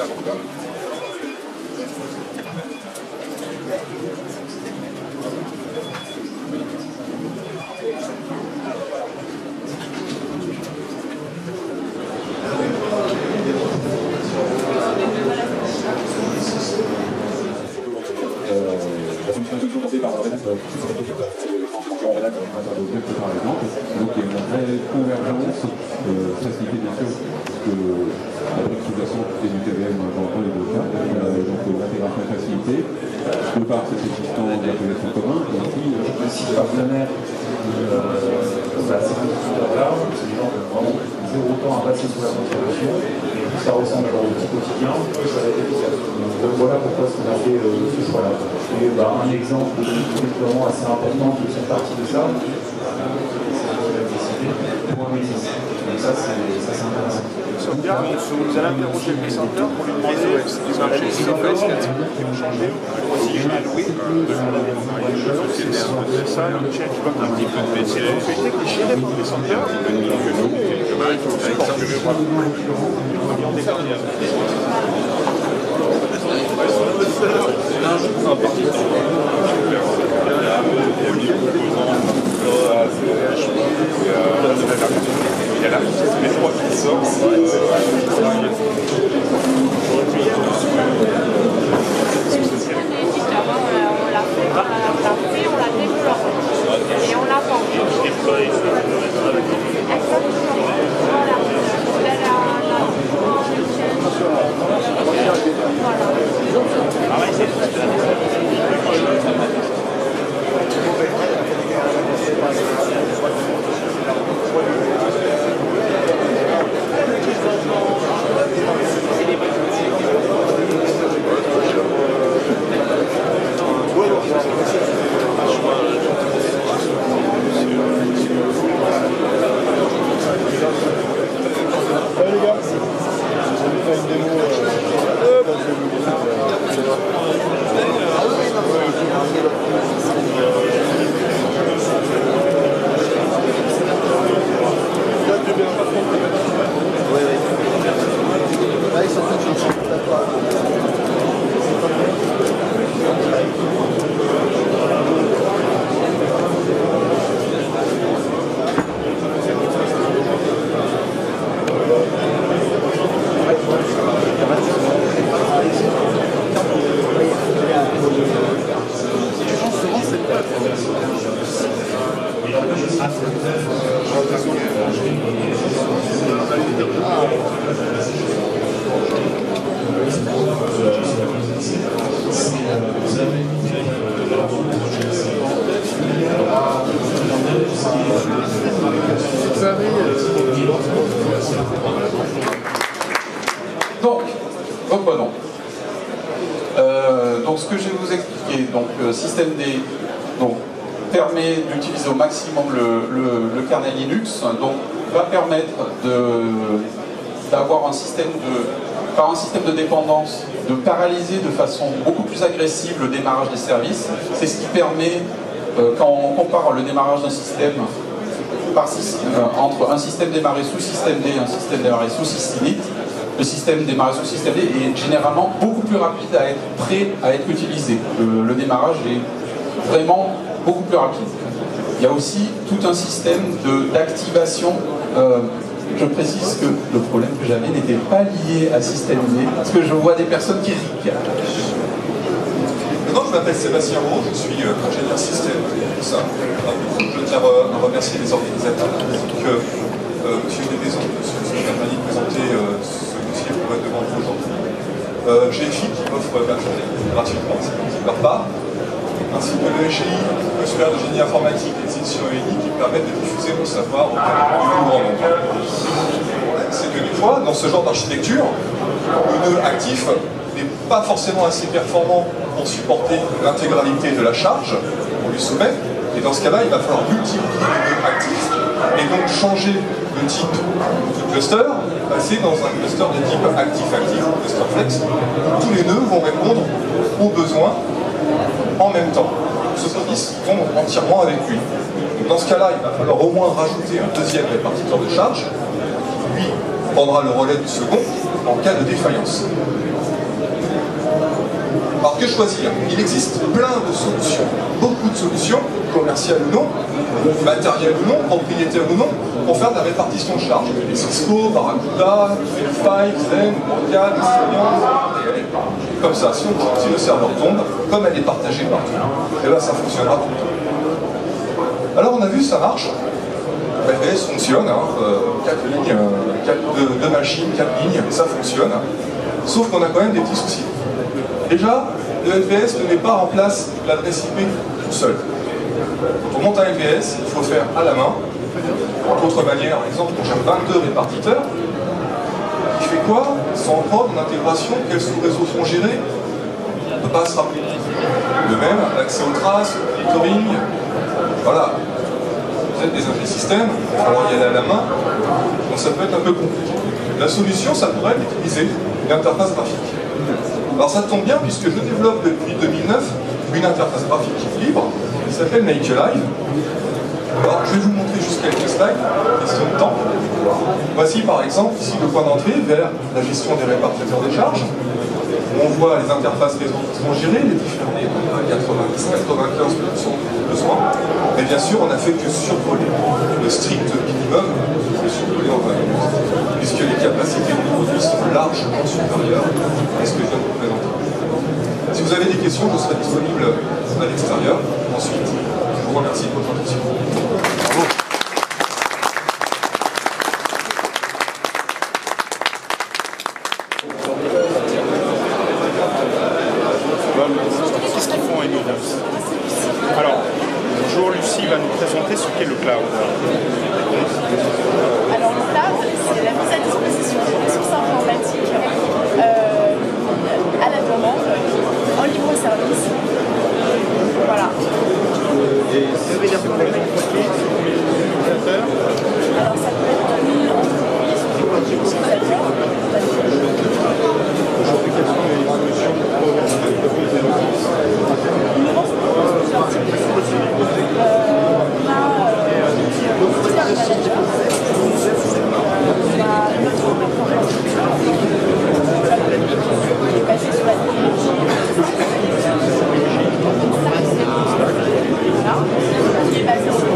La fonctionnalité présentée par Red Hat, par exemple, donc il y a une vraie convergence, facilité bien sûr, parce que la brictisation et du TVM dans les deux cas, donc l'intégration est facilitée, de par cet existant d'application commun, et puis si partenaire la sécurité de la c'est des gens qui ont vraiment zéro temps à passer sous la contribution, et puis ça ressemble à leur petit quotidien, ça va être efficace. Donc voilà pourquoi on a fait ce choix-là. Et un exemple de déploiement assez important qui fait partie de ça, c'est pour un métis. Donc ça c'est intéressant. Vous allez interroger le center pour lui demander les marchés qui ont changé, si je l'ai loué, c'est ça le change bug un petit peu de métier. Vous faites que les chiens pour les centers, que nous, il faut supporter. Il y a la métro qui sort. Donc, reprenons. Donc ce que je vais vous expliquer, donc système D permet d'utiliser au maximum le kernel Linux, donc va permettre d'avoir un système par un système de dépendance, de paralyser de façon beaucoup plus agressive le démarrage des services. C'est ce qui permet, quand on compare le démarrage d'un système entre un système démarré sous système D et un système démarré sous systémite, le système démarré sous système D est généralement beaucoup plus rapide à être prêt à être utilisé. Le démarrage est vraiment beaucoup plus rapide. Il y a aussi tout un système d'activation. Je précise que le problème que j'avais n'était pas lié à système D, parce que je vois des personnes qui rient. Je m'appelle Sébastien Roux, je suis ingénieur système. Je tiens à remercier les organisateurs ainsi que M. Desmaisons, M. Stéphanie de présenter ce dossier pour être devant vous aujourd'hui. GFI qui offre ma journée gratuitement, c'est leur part, ainsi que le SGI, le scolaire de génie informatique et les éditions ENI qui permettent de diffuser mon savoir auprès du plus grand nombre. Le problème, c'est que des fois, dans ce genre d'architecture, le nœud actif n'est pas forcément assez performant pour supporter l'intégralité de la charge qu'on lui soumet, et dans ce cas-là, il va falloir multiplier les nœuds actifs et donc changer le type de cluster, passer dans un cluster de type actif-actif, cluster flex, où tous les nœuds vont répondre aux besoins en même temps. Ce service tombe entièrement avec lui. Donc dans ce cas-là, il va falloir au moins rajouter un deuxième répartiteur de charge, qui lui prendra le relais du second en cas de défaillance. Alors que choisir? Il existe plein de solutions, beaucoup de solutions, commerciales ou non, matérielles ou non, propriétaires ou non, pour faire de la répartition de charges. Les Cisco, Barracuda, Five, Zen, Morgan, Experience, comme ça, si le serveur tombe, comme elle est partagée partout, et bien ça fonctionnera tout le temps. Alors on a vu, ça marche. LVS fonctionne, 4 lignes, 2 machines, 4 lignes, ça fonctionne. Sauf qu'on a quand même des petits soucis. Déjà, le LVS ne met pas en place l'adresse IP tout seul. Quand on monte un LVS, il faut le faire à la main. D'autres manières, par exemple, j'ai 22 répartiteurs. Il fait quoi? Sans prod, en intégration, quels sous-réseaux sont gérés? On ne peut pas se rappeler. De même, l'accès aux traces, le monitoring, voilà. Vous êtes des ingénieurs systèmes, alors y aller à la main, donc ça peut être un peu compliqué. La solution, ça pourrait être d'utiliser une interface graphique. Alors ça tombe bien puisque je développe depuis 2009 une interface graphique libre qui s'appelle Make Live. Alors je vais vous montrer juste quelques slides, question de temps. Voici par exemple ici le point d'entrée vers la gestion des répartiteurs des charges. On voit les interfaces réseau qui sont gérées, les différents 90-95% de besoins. Et bien sûr, on n'a fait que survoler le strict minimum, survoler en 20 minutes, puisque les capacités du produit sont largement supérieures à ce que je viens de vous présenter. Si vous avez des questions, je serai disponible à l'extérieur. Ensuite, je vous remercie de votre attention. Bravo. Qu'est-ce qu'ils font à Enedis? Alors, bonjour, Lucie va nous présenter ce qu'est le cloud. Alors le cloud, c'est la mise à disposition de ressources informatiques à la demande, en libre service. Voilà. Et vous avez l'air de les utilisateurs? Alors ça peut être une entreprise ou des utilisateurs. Aujourd'hui, quelles sont les solutions pour l'entreprise et l'office? Nous avons plusieurs types de solutions. On a plusieurs managers. On a notre infrastructure qui est basée sur la technologie. Voilà. Qui est basée sur